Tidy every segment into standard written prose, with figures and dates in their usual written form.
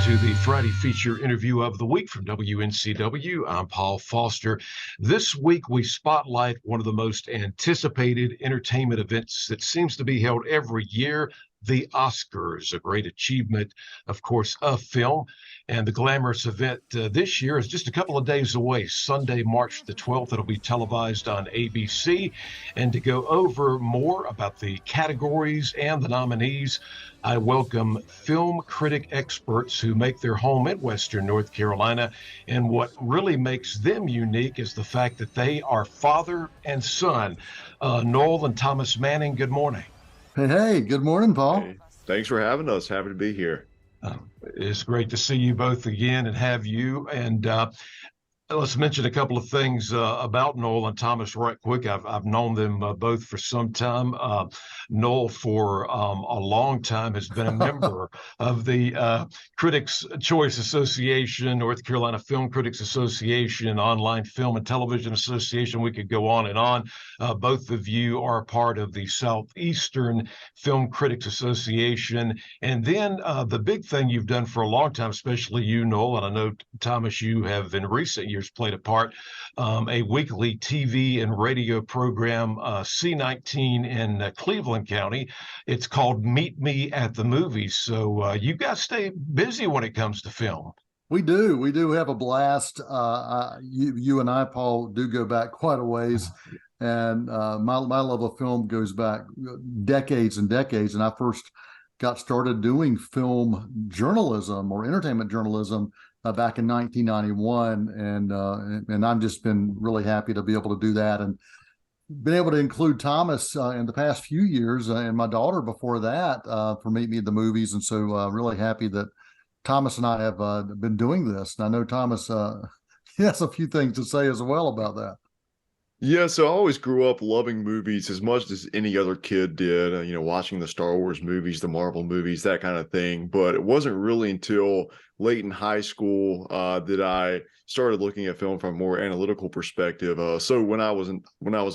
to the Friday feature interview of the week from WNCW. I'm Paul Foster. This week we spotlight one of the most anticipated entertainment events that seems to be held every year, the Oscars, a great achievement, of course, of film. And the glamorous event this year is just a couple of days away, Sunday, March the 12th. It'll be televised on ABC. And to go over more about the categories and the nominees, I welcome film critic experts who make their home in Western North Carolina. And what really makes them unique is the fact that they are father and son. Noel and Thomas Manning, good morning. Hey, good morning, Paul. Hey, thanks for having us. Happy to be here. It's great to see you both again and have you. And let's mention a couple of things about Noel and Thomas right quick. I've known them both for some time. Noel, for a long time, has been a member of the Critics' Choice Association, North Carolina Film Critics Association, Online Film and Television Association. We could go on and on. Both of you are part of the Southeastern Film Critics Association. And then the big thing you've done for a long time, especially you, Noel, and I know, Thomas, you have in recent years played a part, a weekly TV and radio program, C19 in Cleveland County. It's called Meet Me at the Movies. So you guys stay busy when it comes to film. We do have a blast. You and I, Paul, do go back quite a ways. And my love of film goes back decades and decades. And I first got started doing film journalism or entertainment journalism back in 1991, and I've just been really happy to be able to do that, and been able to include Thomas in the past few years, and my daughter before that for Meet Me at the Movies, and so really happy that Thomas and I have been doing this, and I know Thomas he has a few things to say as well about that. Yeah, so I always grew up loving movies as much as any other kid did, watching the Star Wars movies, the Marvel movies, that kind of thing. But it wasn't really until late in high school that I started looking at film from a more analytical perspective. So when I was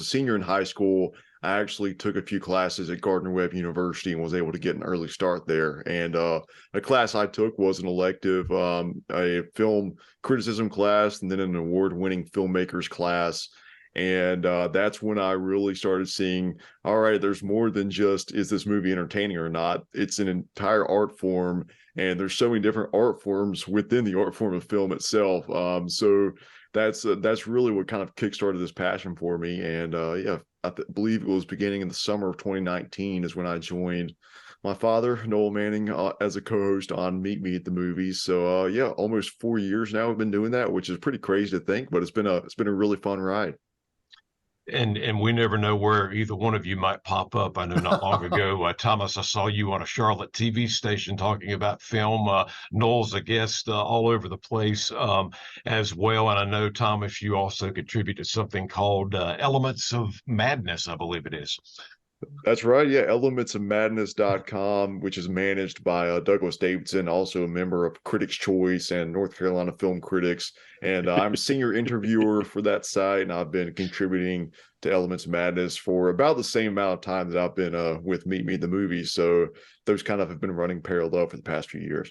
a senior in high school, I actually took a few classes at Gardner-Webb University and was able to get an early start there. And a class I took was an elective, a film criticism class, and then an award-winning filmmakers class. And that's when I really started seeing, all right, there's more than just, is this movie entertaining or not? It's an entire art form, and there's so many different art forms within the art form of film itself. So that's really what kind of kickstarted this passion for me. And yeah, I believe it was beginning in the summer of 2019 is when I joined my father, Noel Manning, as a co-host on Meet Me at the Movies. So yeah, almost 4 years now we've been doing that, which is pretty crazy to think, but it's been a really fun ride. And we never know where either one of you might pop up. I know not long ago, Thomas, I saw you on a Charlotte TV station talking about film. Noel's a guest all over the place as well. And I know, Thomas, you also contribute to something called Elements of Madness, I believe it is. That's right. Yeah. elementsofmadness.com, which is managed by Douglas Davidson, also a member of Critics' Choice and North Carolina Film Critics. And I'm a senior interviewer for that site, and I've been contributing to Elements of Madness for about the same amount of time that I've been with Meet Me at the Movies. So those kind of have been running parallel for the past few years.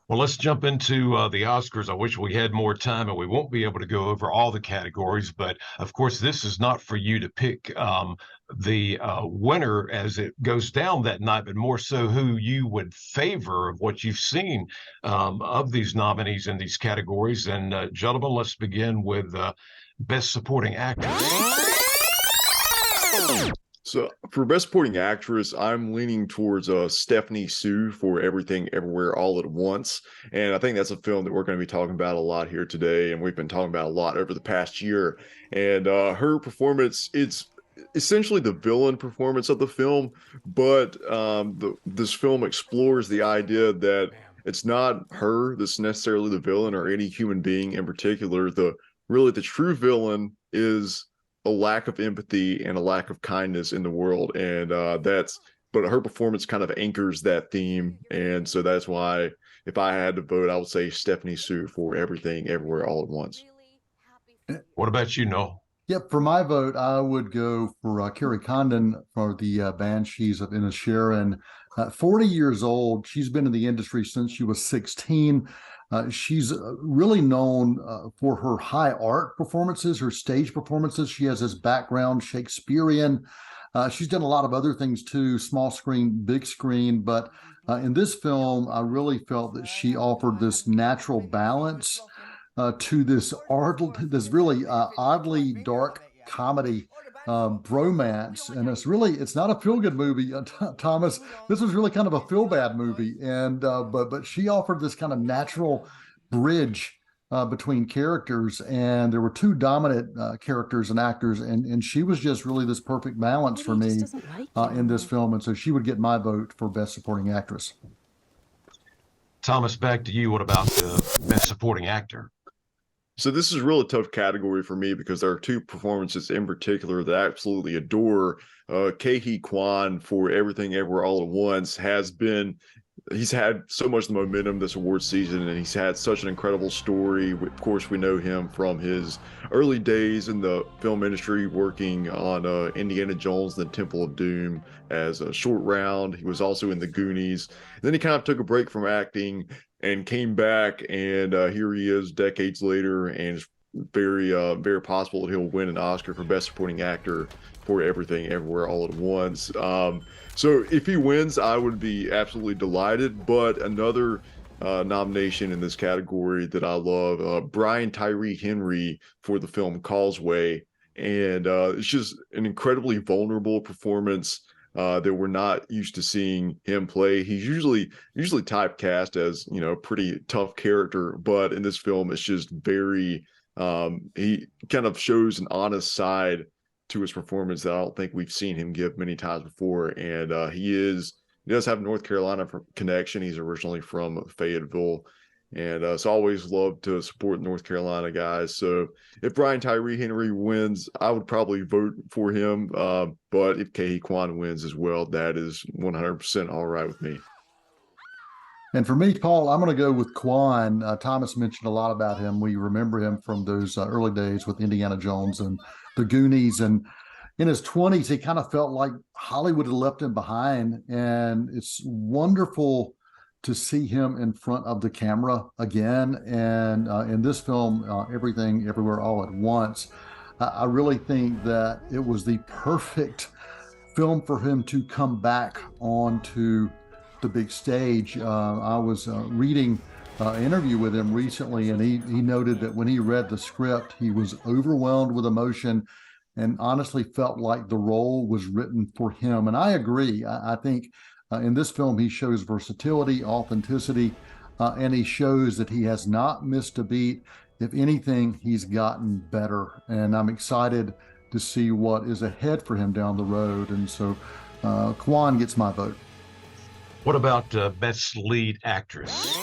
Well, let's jump into the Oscars. I wish we had more time, and we won't be able to go over all the categories. But, of course, this is not for you to pick the winner as it goes down that night, but more so who you would favor of what you've seen of these nominees in these categories. And, gentlemen, let's begin with Best Supporting Actress. So for Best Supporting Actress, I'm leaning towards Stephanie Sue for Everything Everywhere All at Once. And I think that's a film that we're going to be talking about a lot here today, and we've been talking about a lot over the past year. And her performance, it's essentially the villain performance of the film, but this film explores the idea that it's not her that's necessarily the villain or any human being in particular. The true villain is a lack of empathy and a lack of kindness in the world. And but her performance kind of anchors that theme. And so that's why if I had to vote, I would say Stephanie Sue for Everything Everywhere All at Once. What about you, Noel? Yep, for my vote, I would go for Carrie Condon for the Banshees of Inisherin. 40 years old. She's been in the industry since she was 16. She's really known for her high art performances, her stage performances. She has this background Shakespearean. She's done a lot of other things too, small screen, big screen. But in this film, I really felt that she offered this natural balance to this really oddly dark comedy bromance, and it's not a feel-good movie, Thomas. This was really kind of a feel-bad movie, and but she offered this kind of natural bridge between characters, and there were two dominant characters and actors, and she was just really this perfect balance for me in this film, and so she would get my vote for Best Supporting Actress. Thomas, back to you. What about Best Supporting Actor? So this is a really tough category for me because there are two performances in particular that I absolutely adore. Ke Kwan for Everything Everywhere All at Once he's had so much momentum this award season, and he's had such an incredible story. Of course, we know him from his early days in the film industry, working on Indiana Jones and the Temple of Doom as a short round. He was also in The Goonies. And then he kind of took a break from acting and came back, and here he is decades later, and it's very possible that he'll win an Oscar for Best Supporting Actor for Everything Everywhere All at Once. So if he wins, I would be absolutely delighted. But another nomination in this category that I love, Brian Tyree Henry for the film Causeway, and it's just an incredibly vulnerable performance that we're not used to seeing him play. He's usually typecast as, a pretty tough character, but in this film, it's just very he kind of shows an honest side to his performance that I don't think we've seen him give many times before. And he does have a North Carolina connection. He's originally from Fayetteville, and so I always love to support North Carolina guys. So if Brian Tyree Henry wins, I would probably vote for him. But if Ke Kwan wins as well, that is 100% all right with me. And for me, Paul, I'm going to go with Kwan. Thomas mentioned a lot about him. We remember him from those early days with Indiana Jones and The Goonies. And in his 20s, he kind of felt like Hollywood had left him behind. And it's wonderful to see him in front of the camera again. And in this film, Everything Everywhere All at Once, I really think that it was the perfect film for him to come back onto the big stage. I was reading an interview with him recently, and he noted that when he read the script, he was overwhelmed with emotion and honestly felt like the role was written for him. And I agree. I think in this film, he shows versatility, authenticity, and he shows that he has not missed a beat. If anything, he's gotten better. And I'm excited to see what is ahead for him down the road. And so Kwan gets my vote. What about Best Lead Actress?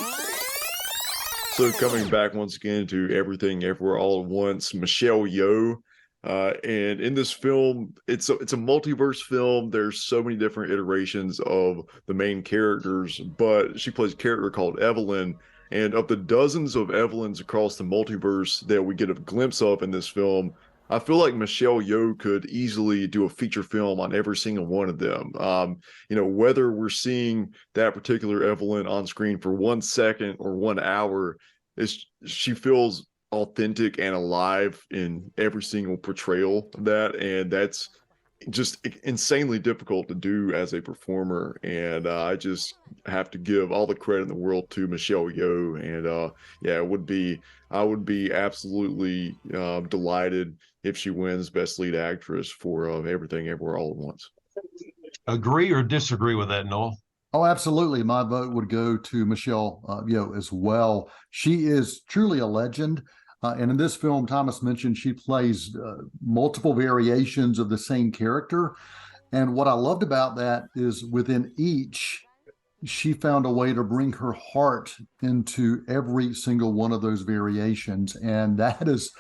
So coming back once again to Everything Everywhere All at Once, Michelle Yeoh. And in this film, it's a multiverse film. There's so many different iterations of the main characters, but she plays a character called Evelyn. And of the dozens of Evelyns across the multiverse that we get a glimpse of in this film, I feel like Michelle Yeoh could easily do a feature film on every single one of them. Whether we're seeing that particular Evelyn on screen for 1 second or 1 hour, she feels authentic and alive in every single portrayal of that. And that's just insanely difficult to do as a performer. And I just have to give all the credit in the world to Michelle Yeoh. And I would be absolutely delighted if she wins Best Lead Actress for Everything Everywhere All at Once. Agree or disagree with that, Noel? Oh, absolutely. My vote would go to Michelle Yeoh as well. She is truly a legend. And in this film, Thomas mentioned she plays multiple variations of the same character. And what I loved about that is within each, she found a way to bring her heart into every single one of those variations. And that is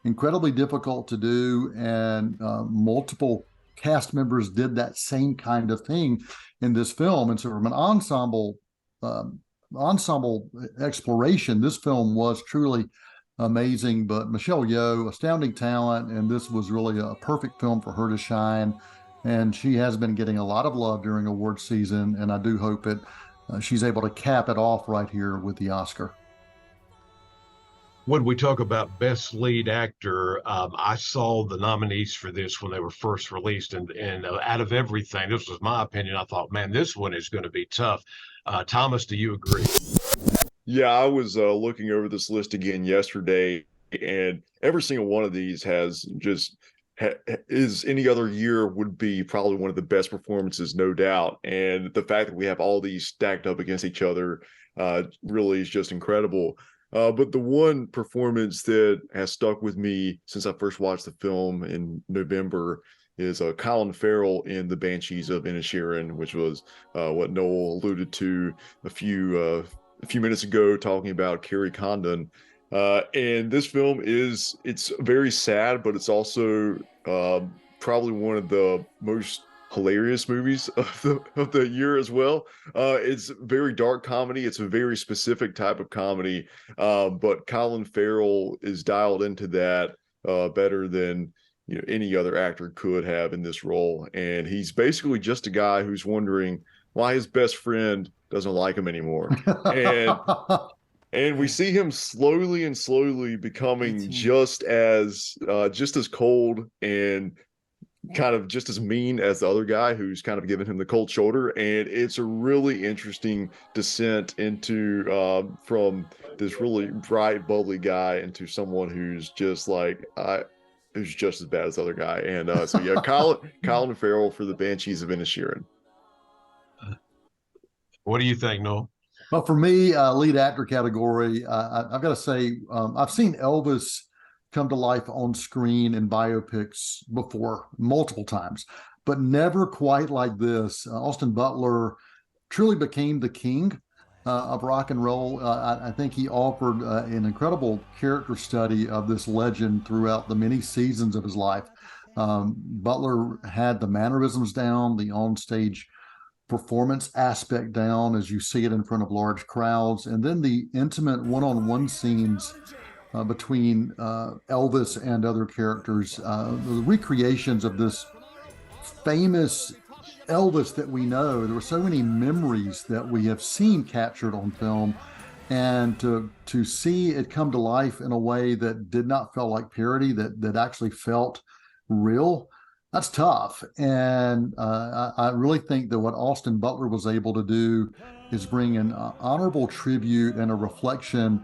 incredibly difficult to do. And multiple cast members did that same kind of thing in this film. And so from an ensemble exploration, this film was truly amazing. But Michelle Yeoh, astounding talent, and this was really a perfect film for her to shine. And she has been getting a lot of love during award season, and I do hope she's able to cap it off right here with the Oscar. When we talk about best lead actor, I saw the nominees for this when they were first released, and out of everything, this was my opinion. I thought, man, this one is going to be tough. Thomas, do you agree? Yeah, I was looking over this list again yesterday, and every single one of these has just is any other year would be probably one of the best performances, no doubt. And the fact that we have all these stacked up against each other really is just incredible. But the one performance that has stuck with me since I first watched the film in November is Colin Farrell in The Banshees of Inisherin, which was what Noel alluded to a few minutes ago, talking about Kerry Condon. And this film it's very sad, but it's also probably one of the most hilarious movies of the year as well. It's very dark comedy. It's a very specific type of comedy, but Colin Farrell is dialed into that better than any other actor could have in this role. And he's basically just a guy who's wondering why his best friend doesn't like him anymore. And and we see him slowly and slowly becoming just as cold and kind of just as mean as the other guy who's kind of giving him the cold shoulder. And it's a really interesting descent into from this really bright, bubbly guy into someone who's just like who's just as bad as the other guy. And so yeah, Colin Farrell for The Banshees of Inisherin. What do you think, Noel? Well, for me, lead actor category, I've got to say, I've seen Elvis come to life on screen in biopics before, multiple times, but never quite like this. Austin Butler truly became the king of rock and roll. I think he offered an incredible character study of this legend throughout the many seasons of his life. Butler had the mannerisms down, the onstage performance aspect down as you see it in front of large crowds, and then the intimate one-on-one scenes between Elvis and other characters, the recreations of this famous Elvis that we know. There were so many memories that we have seen captured on film, and to see it come to life in a way that did not feel like parody, that actually felt real, that's tough. And I really think that what Austin Butler was able to do is bring an honorable tribute and a reflection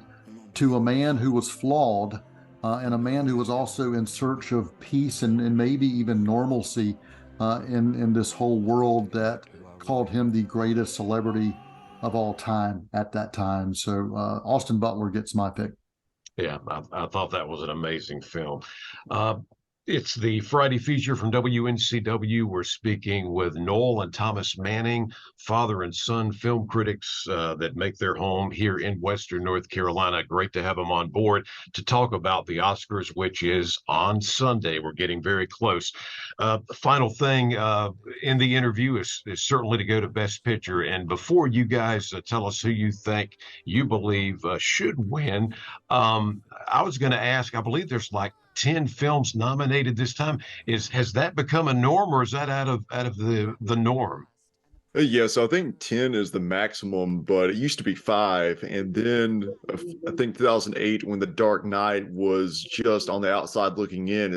to a man who was flawed and a man who was also in search of peace and maybe even normalcy in this whole world that called him the greatest celebrity of all time at that time. So Austin Butler gets my pick. Yeah, I thought that was an amazing film. It's the Friday feature from WNCW. We're speaking with Noel and Thomas Manning, father and son film critics that make their home here in Western North Carolina. Great to have them on board to talk about the Oscars, which is on Sunday. We're getting very close. Final thing in the interview is certainly to go to Best Picture. And before you guys tell us who you think you believe should win, I was going to ask, I believe there's like 10 films nominated this time. Has that become a norm, or is that out of the norm? Yeah, so I think 10 is the maximum, but it used to be 5. And then I think 2008, when The Dark Knight was just on the outside looking in,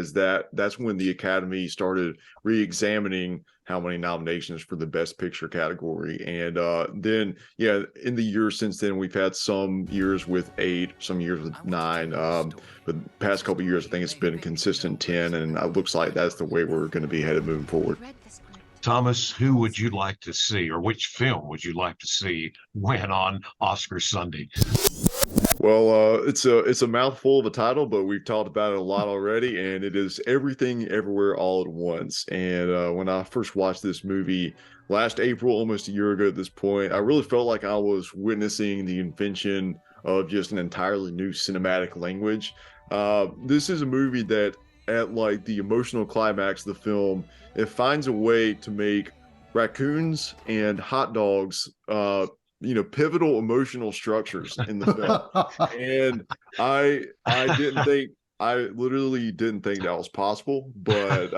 that's when the Academy started re-examining how many nominations for the Best Picture category. And then, yeah, in the years since then, we've had some years with 8, some years with 9. But the past couple of years, I think it's been consistent 10, and it looks like that's the way we're going to be headed moving forward. Thomas, who would you like to see, or which film would you like to see win on Oscar Sunday? Well, it's a mouthful of a title, but we've talked about it a lot already, and it is Everything Everywhere All at Once. And when I first watched this movie last April, almost a year ago at this point, I really felt like I was witnessing the invention of just an entirely new cinematic language. This is a movie that, at like the emotional climax of the film, it finds a way to make raccoons and hot dogs pivotal emotional structures in the film. And I didn't think, I literally didn't think that was possible, but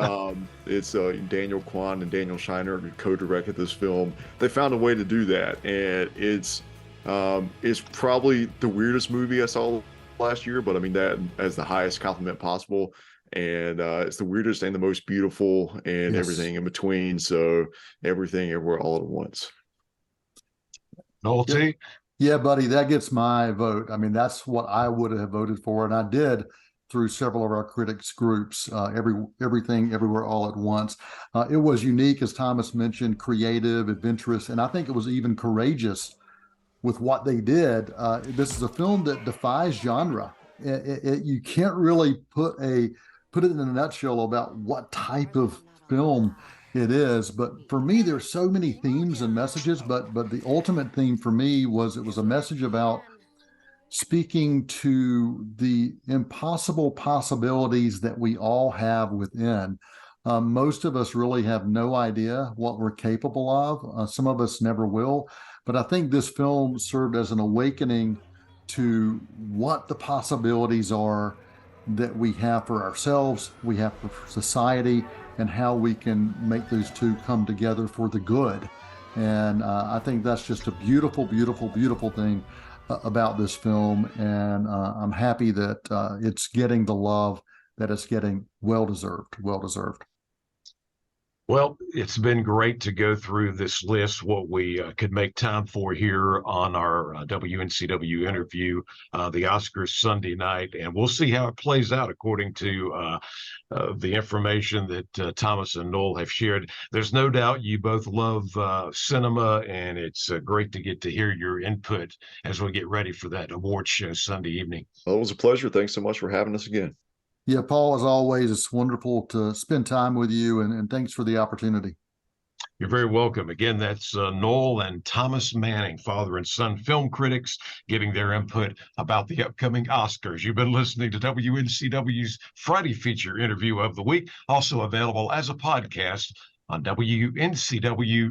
it's Daniel Kwan and Daniel Shiner who co-directed this film. They found a way to do that, and it's probably the weirdest movie I saw last year, but I mean that as the highest compliment possible. And it's the weirdest and the most beautiful, and everything in between. So everything, everywhere, all at once. Noel T. Yeah, buddy, that gets my vote. I mean, that's what I would have voted for, and I did through several of our critics groups. Everything, everywhere, all at once. It was unique, as Thomas mentioned, creative, adventurous, and I think it was even courageous with what they did. This is a film that defies genre. You can't really put it in a nutshell about what type of film it is. But for me, there's so many themes and messages, but the ultimate theme for me was it was a message about speaking to the impossible possibilities that we all have within. Most of us really have no idea what we're capable of. Some of us never will. But I think this film served as an awakening to what the possibilities are that we have for ourselves, we have for society, and how we can make those two come together for the good. And I think that's just a beautiful, beautiful, beautiful thing about this film. And I'm happy that it's getting the love that it's getting. Well deserved, well deserved. Well, it's been great to go through this list, what we could make time for here on our WNCW interview, the Oscars Sunday night, and we'll see how it plays out according to the information that Thomas and Noel have shared. There's no doubt you both love cinema, and it's great to get to hear your input as we get ready for that award show Sunday evening. Well, it was a pleasure. Thanks so much for having us again. Yeah, Paul, as always, it's wonderful to spend time with you, and thanks for the opportunity. You're very welcome. Again, that's Noel and Thomas Manning, father and son film critics, giving their input about the upcoming Oscars. You've been listening to WNCW's Friday Feature Interview of the Week, also available as a podcast on WNCW.org.